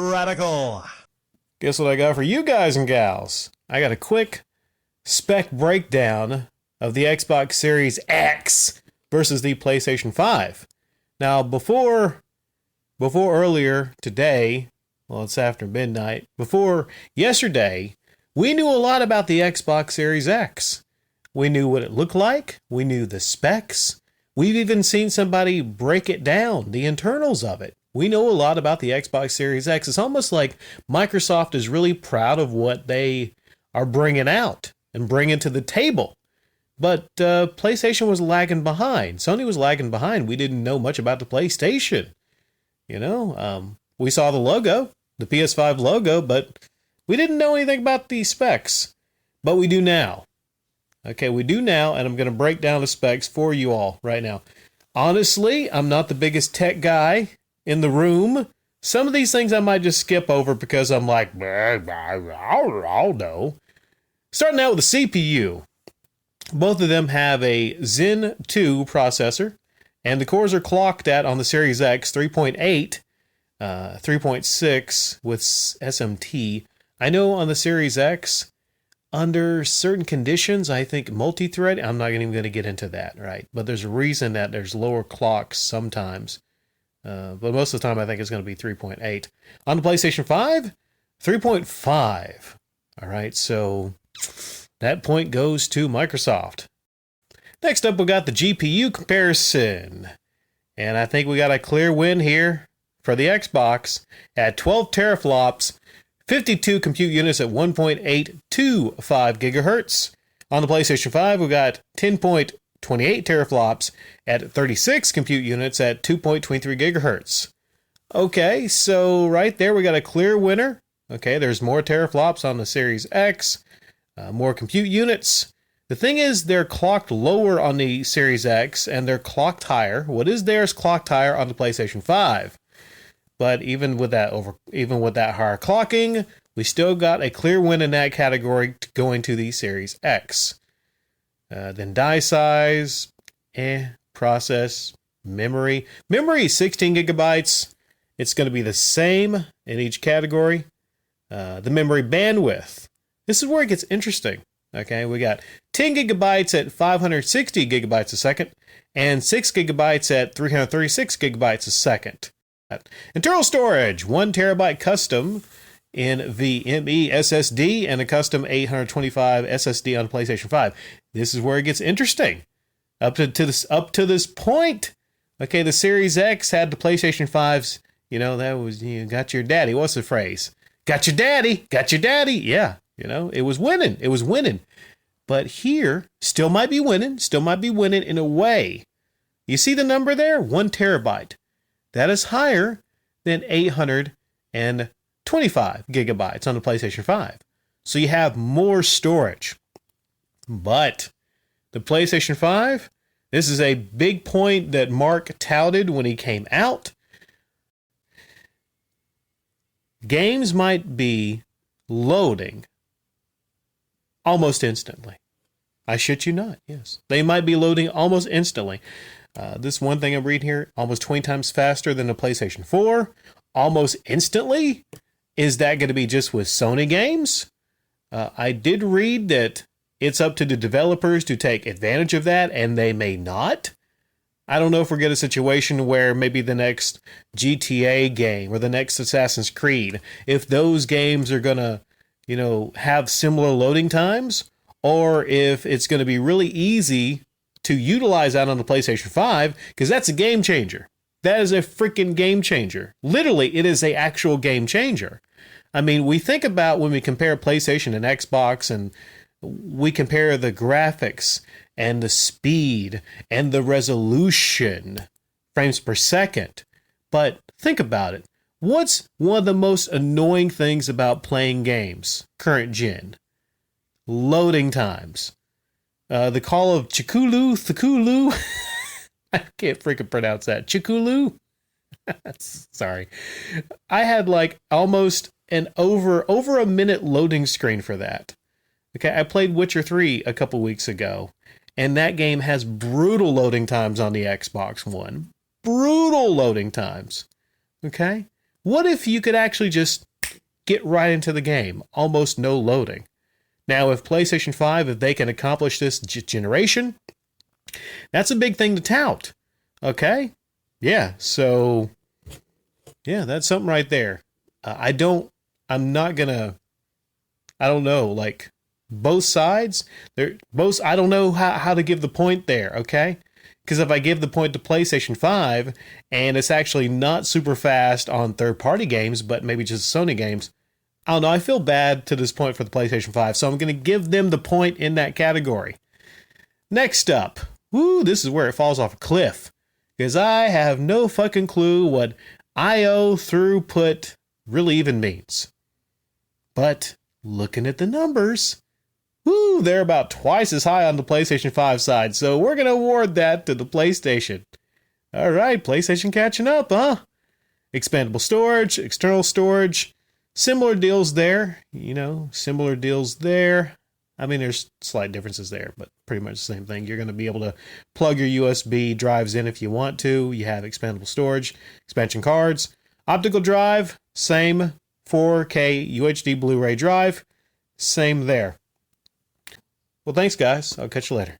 Radical. Guess what I got for you guys and gals? I got a quick spec breakdown of the Xbox Series X versus the PlayStation 5. Now, before earlier today, well, it's after midnight, before yesterday, we knew a lot about the Xbox Series X. We knew what it looked like. We knew the specs. We've even seen somebody break it down, the internals of it. We know a lot about the Xbox Series X. It's almost like Microsoft is really proud of what they are bringing out and bringing to the table. But PlayStation was lagging behind. Sony was lagging behind. We didn't know much about the PlayStation. We saw the logo, the PS5 logo, but we didn't know anything about the specs. But we do now. Okay, we do now, and I'm going to break down the specs for you all right now. Honestly, I'm not the biggest tech guy in the room. Some of these things I might just skip over because I'm like, I'll know. Starting out with the CPU. Both of them have a Zen 2 processor, and the cores are clocked at, on the Series X, 3.8, 3.6 with SMT. I know on the Series X, under certain conditions, I think multi-thread, I'm not even going to get into that, right? But there's a reason that there's lower clocks sometimes. But most of the time, I think it's going to be 3.8. On the PlayStation 5, 3.5. All right, so that point goes to Microsoft. Next up, we got the GPU comparison. And I think we got a clear win here for the Xbox at 12 teraflops, 52 compute units at 1.825 gigahertz. On the PlayStation 5, we got 10.28 teraflops at 36 compute units at 2.23 gigahertz. Okay, so right there we got a clear winner. Okay, there's more teraflops on the Series X, more compute units. The thing is, they're clocked lower on the Series X and they're clocked higher. What is there is clocked higher on the PlayStation 5. But even with that higher clocking, we still got a clear win in that category going to the Series X. Then die size, process, memory. Memory is 16 gigabytes. It's going to be the same in each category. The memory bandwidth. This is where it gets interesting. Okay, we got 10 gigabytes at 560 gigabytes a second and 6 gigabytes at 336 gigabytes a second. Internal storage, 1 terabyte custom NVMe SSD and a custom 825 SSD on the PlayStation 5. This is where it gets interesting. Up to this point, okay, the Series X had the PlayStation 5's, that was, got your daddy. What's the phrase? Got your daddy. Yeah, it was winning. But here, still might be winning in a way. You see the number there? 1 terabyte. That is higher than 825 gigabytes on the PlayStation 5. So you have more storage. But the PlayStation 5, this is a big point that Mark touted when he came out. Games might be loading almost instantly. I shit you not, yes. They might be loading almost instantly. This one thing I'm reading here, almost 20 times faster than the PlayStation 4. Almost instantly? Is that going to be just with Sony games? I did read that it's up to the developers to take advantage of that, and they may not. I don't know if we're getting a situation where maybe the next GTA game or the next Assassin's Creed, if those games are going to, have similar loading times, or if it's going to be really easy to utilize that on the PlayStation 5, because that's a game changer. That is a freaking game changer. Literally, it is an actual game changer. I mean, we think about when we compare PlayStation and Xbox, and we compare the graphics and the speed and the resolution, frames per second. But think about it. What's one of the most annoying things about playing games, current gen? Loading times. The call of Thukulu. I can't freaking pronounce that. Chikulu? Sorry. I had like almost an over a minute loading screen for that. Okay, I played Witcher 3 a couple weeks ago, and that game has brutal loading times on the Xbox One. Brutal loading times. Okay? What if you could actually just get right into the game, almost no loading? Now, if PlayStation 5, if they can accomplish this generation, that's a big thing to tout. Okay? Yeah, so, yeah, that's something right there. I'm not gonna, I don't know, like, both sides, I don't know how to give the point there, okay? Because if I give the point to PlayStation 5, and it's actually not super fast on third-party games, but maybe just Sony games, I don't know, I feel bad to this point for the PlayStation 5, so I'm going to give them the point in that category. Next up, this is where it falls off a cliff, because I have no fucking clue what I/O throughput really even means. But looking at the numbers, they're about twice as high on the PlayStation 5 side, so we're going to award that to the PlayStation. All right, PlayStation catching up, huh? Expandable storage, external storage, similar deals there, similar deals there. I mean, there's slight differences there, but pretty much the same thing. You're going to be able to plug your USB drives in if you want to. You have expandable storage, expansion cards, optical drive, same 4K UHD Blu-ray drive, same there. Well, thanks, guys. I'll catch you later.